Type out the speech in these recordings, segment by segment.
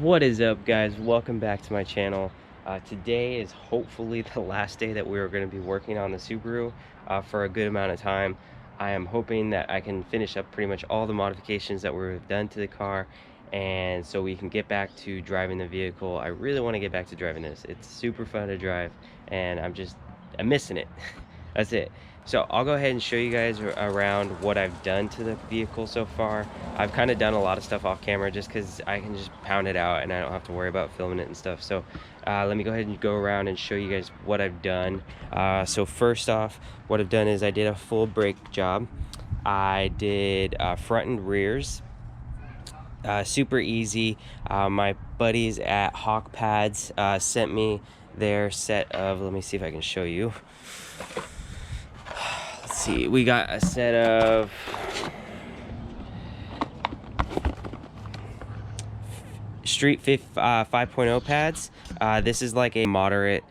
What is up, guys? Welcome back to my channel. Today is hopefully the last day that we are going to be working on the Subaru for a good amount of time. I am hoping that I can finish up pretty much all the modifications that we've done to the car, and so we can get back to driving the vehicle. I really want to get back to driving this. It's super fun to drive, and I'm missing it. That's it. So I'll go ahead and show you guys around what I've done to the vehicle so far. I've kind of done a lot of stuff off camera just because I can just pound it out and I don't have to worry about filming it and stuff. So let me go ahead and go around and show you guys what I've done. So first off, what I've done is I did a full brake job. I did front and rears. Super easy. My buddies at Hawk Pads sent me their set of, let me see if I can show you. Let's see, we got a set of Street 5.0 pads. This is like a moderate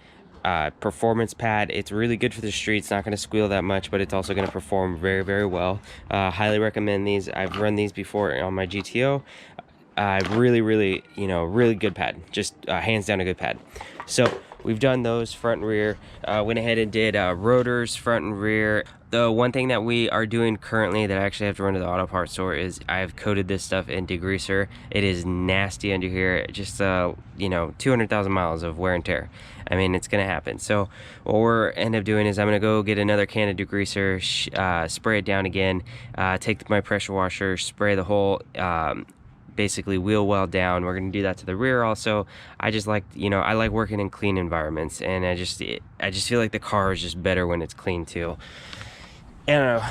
performance pad. It's really good for the streets, not going to squeal that much, but it's also going to perform very, very well. Highly recommend these. I've run these before on my GTO. Really good pad, just hands down a good pad. So we've done those front and rear. Went ahead and did rotors front and rear. The one thing that we are doing currently that I actually have to run to the auto parts store is I've coated this stuff in degreaser. It is nasty under here. Just 200,000 miles of wear and tear. I mean, it's gonna happen. So what we're end up doing is I'm gonna go get another can of degreaser, spray it down again, take my pressure washer, spray the whole basically wheel well down. We're going to do that to the rear also. I just like, I like working in clean environments, and I just feel like the car is just better when it's clean too. I don't know,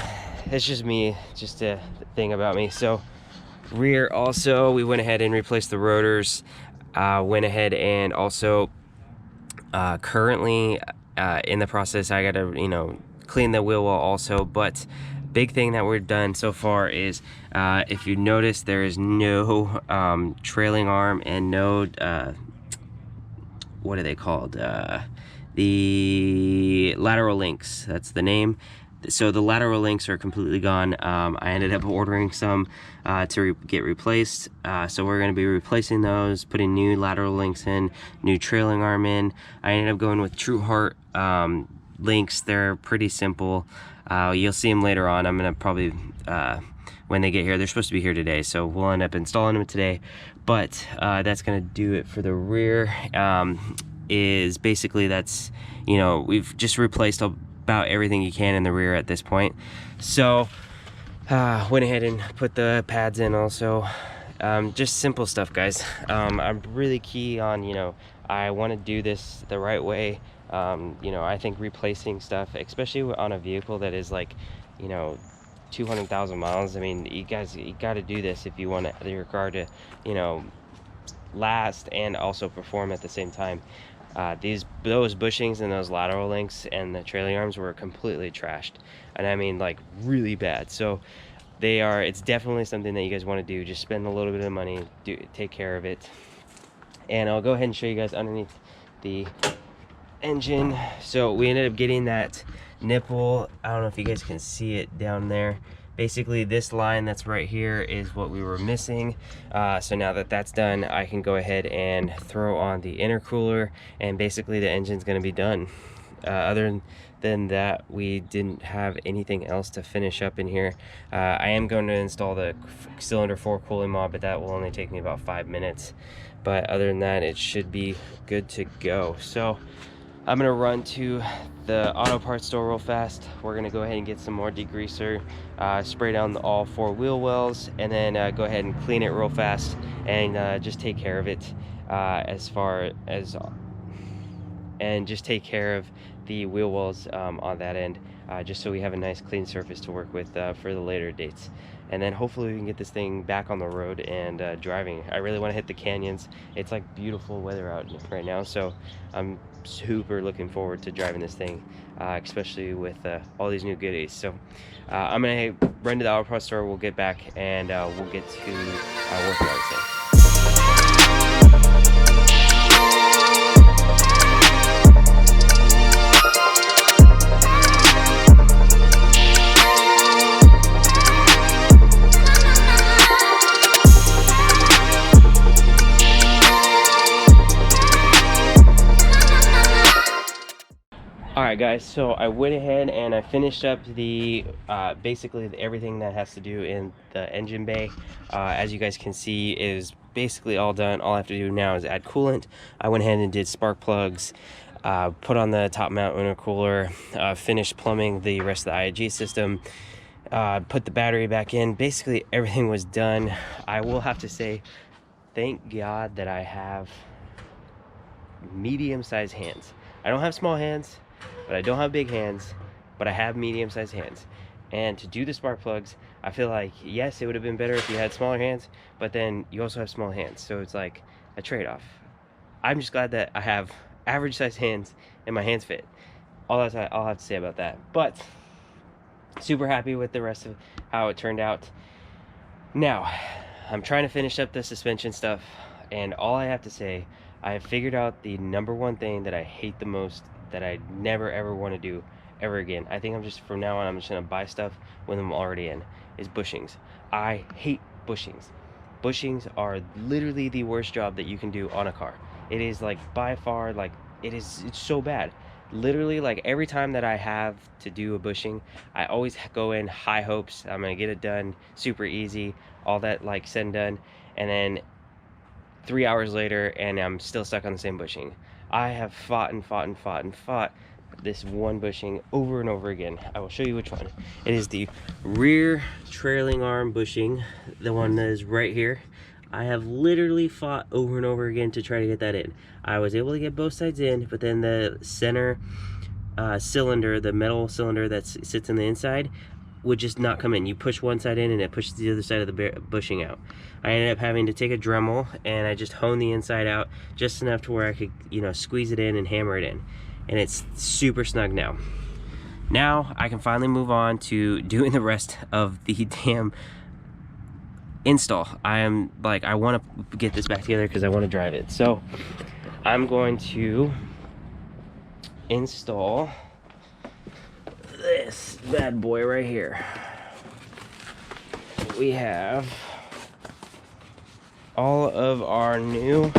it's just me, just a thing about me. So rear also, we went ahead and replaced the rotors. Went ahead and also currently in the process, I gotta clean the wheel well also. But big thing that we're done so far is if you notice, there is no trailing arm and no what are they called, the lateral links, that's the name. So the lateral links are completely gone. I ended up ordering some to get replaced, so we're going to be replacing those, putting new lateral links in, new trailing arm in. I ended up going with True Heart links. They're pretty simple. You'll see them later on. I'm gonna probably when they get here, they're supposed to be here today, so we'll end up installing them today. But that's gonna do it for the rear. Is basically, that's we've just replaced about everything you can in the rear at this point. So went ahead and put the pads in also. Just simple stuff, guys. I'm really key on I want to do this the right way. I think replacing stuff, especially on a vehicle that is like 200,000 miles, I mean, you got to do this if you want your car to last and also perform at the same time. Those bushings and those lateral links and the trailing arms were completely trashed, and I mean like really bad. So it's definitely something that you guys want to do. Just spend a little bit of money, take care of it. And I'll go ahead and show you guys underneath the engine. So we ended up getting that nipple. I don't know if you guys can see it down there. Basically this line that's right here is what we were missing. So now that that's done, I can go ahead and throw on the intercooler, and basically the engine's going to be done. Other than that, we didn't have anything else to finish up in here. I am going to install the cylinder 4 cooling mod, but that will only take me about 5 minutes. But other than that, it should be good to go. So I'm gonna run to the auto parts store real fast. We're gonna go ahead and get some more degreaser, spray down all 4 wheel wells, and then go ahead and clean it real fast and just take care of it and just take care of the wheel wells on that end, just so we have a nice clean surface to work with for the later dates. And then hopefully we can get this thing back on the road and driving. I really want to hit the canyons. It's like beautiful weather out right now, so I'm super looking forward to driving this thing, especially with all these new goodies. So I'm gonna run to the auto parts store. We'll get back and we'll get to working on this thing. Alright guys, so I went ahead and I finished up the basically everything that has to do in the engine bay. As you guys can see, is basically all done. All I have to do now is add coolant. I went ahead and did spark plugs, put on the top mount intercooler, finished plumbing the rest of the IAG system, put the battery back in. Basically everything was done. I will have to say, thank God that I have medium-sized hands. I don't have small hands, but I don't have big hands, but I have medium-sized hands. And to do the spark plugs, I feel like, yes, it would have been better if you had smaller hands, but then you also have small hands, so it's like a trade-off. I'm just glad that I have average-sized hands and my hands fit. All that's all I have to say about that. But super happy with the rest of how it turned out. Now, I'm trying to finish up the suspension stuff, and all I have to say, I have figured out the #1 thing that I hate the most, that I never ever want to do ever again. I think I'm just, from now on, I'm just going to buy stuff with them already in, is bushings. I hate bushings. Bushings are literally the worst job that you can do on a car. It is like by far, like it's so bad. Literally, like every time that I have to do a bushing, I always go in high hopes I'm gonna get it done super easy, all that like said and done, and then 3 hours later and I'm still stuck on the same bushing. I have fought and fought and fought and fought this one bushing over and over again. I will show you which one. It is the rear trailing arm bushing, the one that is right here. I have literally fought over and over again to try to get that in. I was able to get both sides in, but then the center cylinder, the metal cylinder that sits on the inside, would just not come in. You push one side in and it pushes the other side of the bushing out. I ended up having to take a Dremel and I just honed the inside out just enough to where I could, you know, squeeze it in and hammer it in. And it's super snug now. Now I can finally move on to doing the rest of the damn install. I am like, I want to get this back together because I want to drive it. So I'm going to install this bad boy right here. We have all of our new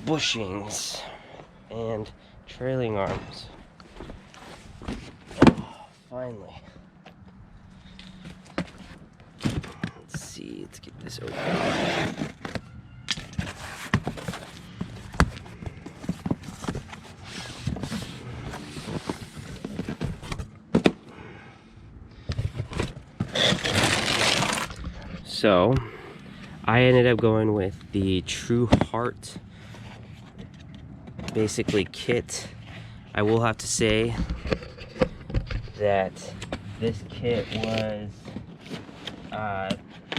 bushings and trailing arms. Oh, finally. Let's see, let's get this open. So I ended up going with the True Heart basically kit. I will have to say that this kit was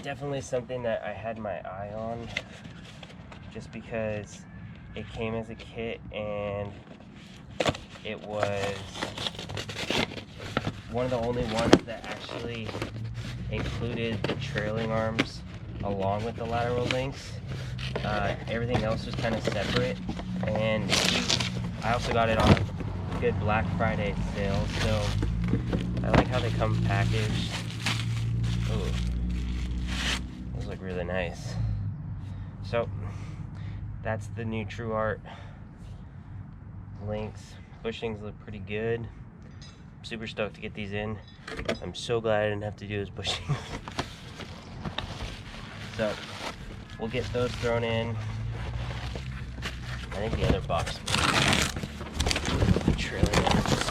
definitely something that I had my eye on, just because it came as a kit and it was one of the only ones that actually included the trailing arms along with the lateral links. Everything else was kind of separate, and I also got it on a good Black Friday sale, so I like how they come packaged. Ooh, those look really nice. So that's the new True Art links. Bushings look pretty good. Super stoked to get these in. I'm so glad I didn't have to do this bushing. So we'll get those thrown in. I think the other box trailing arms.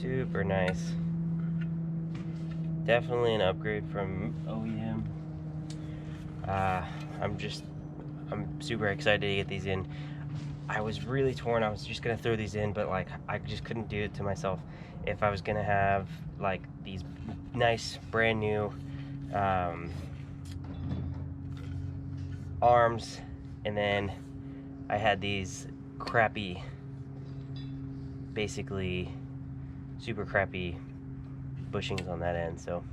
Super nice. Definitely an upgrade from OEM. I'm super excited to get these in. I was really torn. I was just gonna throw these in, but like I just couldn't do it to myself. If I was gonna have like these nice brand new arms, and then I had these crappy, basically super crappy bushings on that end. So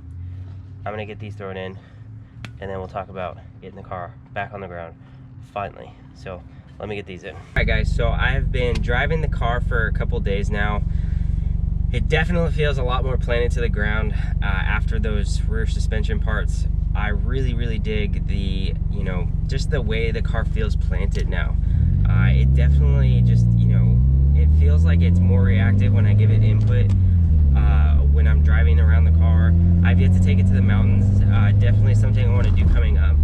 I'm gonna get these thrown in, and then we'll talk about getting the car back on the ground finally. So let me get these in. All right guys, so I've been driving the car for a couple days now. It definitely feels a lot more planted to the ground after those rear suspension parts. I really dig the, you know, just the way the car feels planted now. It definitely just, you know, it feels like it's more reactive when I give it input. When I'm driving around the car, I've yet to take it to the mountains. Definitely something I want to do coming up,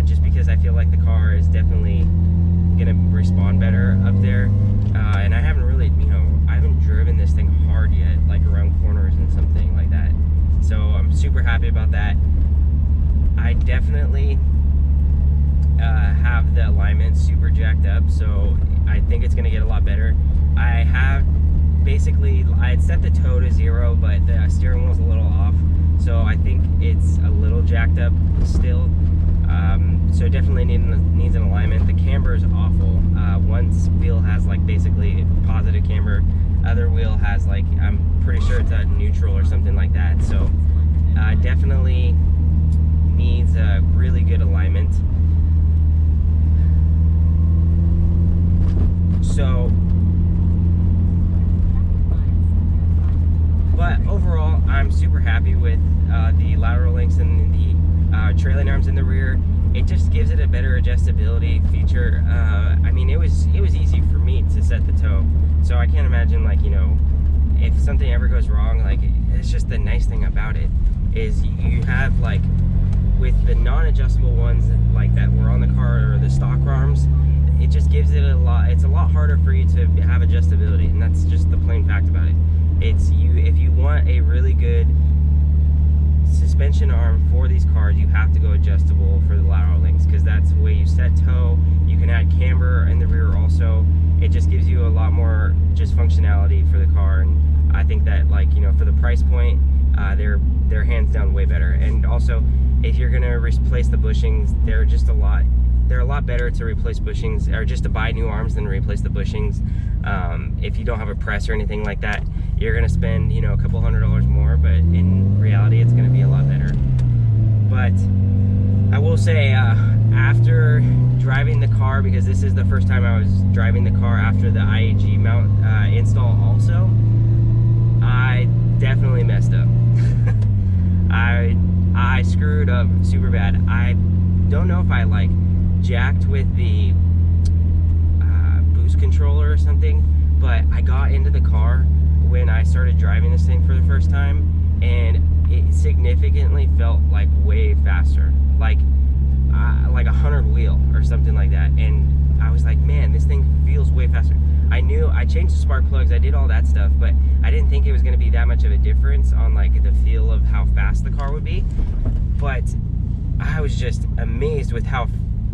just because I feel like the car is definitely gonna respond better up there. And I haven't really, you know, I haven't driven this thing hard yet, like around corners and something like that. So I'm super happy about that. I definitely have the alignment super jacked up, so I think it's gonna get a lot better. I have basically, I had set the toe to 0, but the steering wheel's a little off, so I think it's a little jacked up still. So it definitely needs an alignment. The camber is awful. One wheel has like basically positive camber, other wheel has like, I'm pretty sure it's a neutral or something like that. So definitely needs a really good alignment. So, but overall, I'm super happy with the lateral links and the trailing arms in the rear. It just gives it a better adjustability feature. I mean, it was easy for me to set the toe, so I can't imagine, like, you know, if something ever goes wrong. Like, it's just the nice thing about it is you have, like, with the non-adjustable ones like that were on the car, or the stock arms, it just gives it a lot, it's a lot harder for you to have adjustability, and that's just the plain fact about it. It's if you want a really good suspension arm for these cars, you have to go adjustable for the lateral links, because that's the way you set toe. You can add camber in the rear also. It just gives you a lot more just functionality for the car, and I think that, like, you know, for the price point, they're hands down way better. And also, if you're gonna replace the bushings, they're a lot better to replace bushings, or just to buy new arms than to replace the bushings. If you don't have a press or anything like that, you're gonna spend, you know, a couple $100 more, but in reality it's gonna be a lot better. But I will say, after driving the car, because this is the first time I was driving the car after the IAG mount install also, I definitely messed up. I screwed up super bad. I don't know if I like jacked with the boost controller or something, but I got into the car when I started driving this thing for the first time, and it significantly felt like way faster, like 100 wheel or something like that. And I was like, man, this thing feels way faster. I changed the spark plugs, I did all that stuff, but I didn't think it was going to be that much of a difference on like the feel of how fast the car would be. But I was just amazed with how,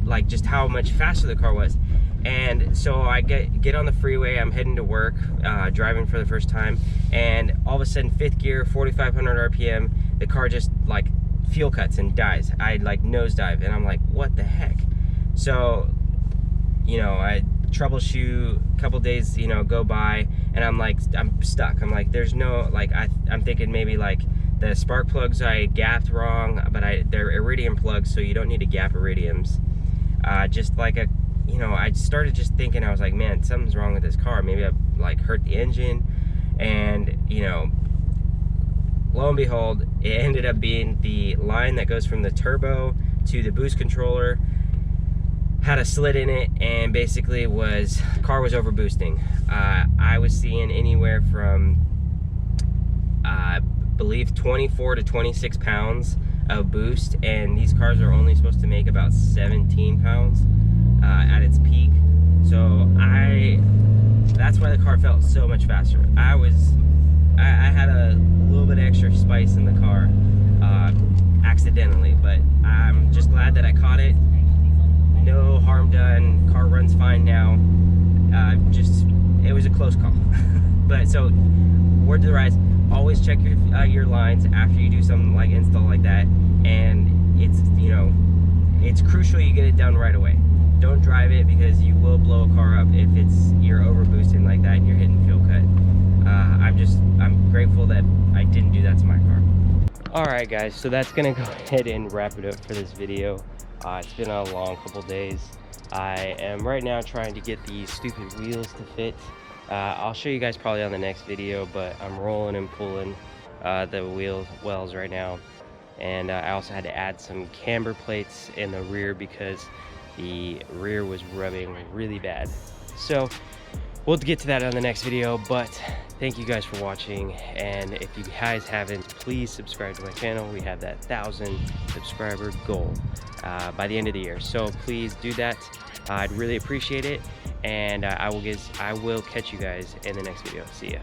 like, just how much faster the car was. And so I get on the freeway, I'm heading to work, driving for the first time, and all of a sudden, 5th gear, 4,500 RPM, the car just like fuel cuts and dies. I like nosedive, and I'm like, what the heck? So, you know, I troubleshoot, a couple days, you know, go by, and I'm like, I'm stuck. I'm like, there's no, like, I'm thinking maybe like the spark plugs I gapped wrong, but they're iridium plugs, so you don't need to gap iridiums. Just like a, you know, I started just thinking, I was like, man, something's wrong with this car. Maybe I like hurt the engine. And, you know, lo and behold, it ended up being the line that goes from the turbo to the boost controller had a slit in it, and basically the car was over boosting. I was seeing anywhere from I believe 24 to 26 pounds of boost, and these cars are only supposed to make about 17 pounds at its peak. So that's why the car felt so much faster. I had a little bit extra spice in the car accidentally, but I'm just glad that I caught it. No harm done. Car runs fine now. close call. But so, word to the rise, always check your lines after you do something like install like that, and it's, you know, it's crucial you get it done right away. Don't drive it, because you will blow a car up if you're over boosting like that and you're hitting fuel cut. I'm grateful that I didn't do that to my car. Alright guys, so that's gonna go ahead and wrap it up for this video. It's been a long couple days. I am right now trying to get these stupid wheels to fit. I'll show you guys probably on the next video, but I'm rolling and pulling the wheel wells right now. And I also had to add some camber plates in the rear because the rear was rubbing really bad. So we'll get to that on the next video, but thank you guys for watching. And if you guys haven't, please subscribe to my channel. We have that 1,000 subscriber goal by the end of the year, so please do that. I'd really appreciate it, and I will catch you guys in the next video. See ya.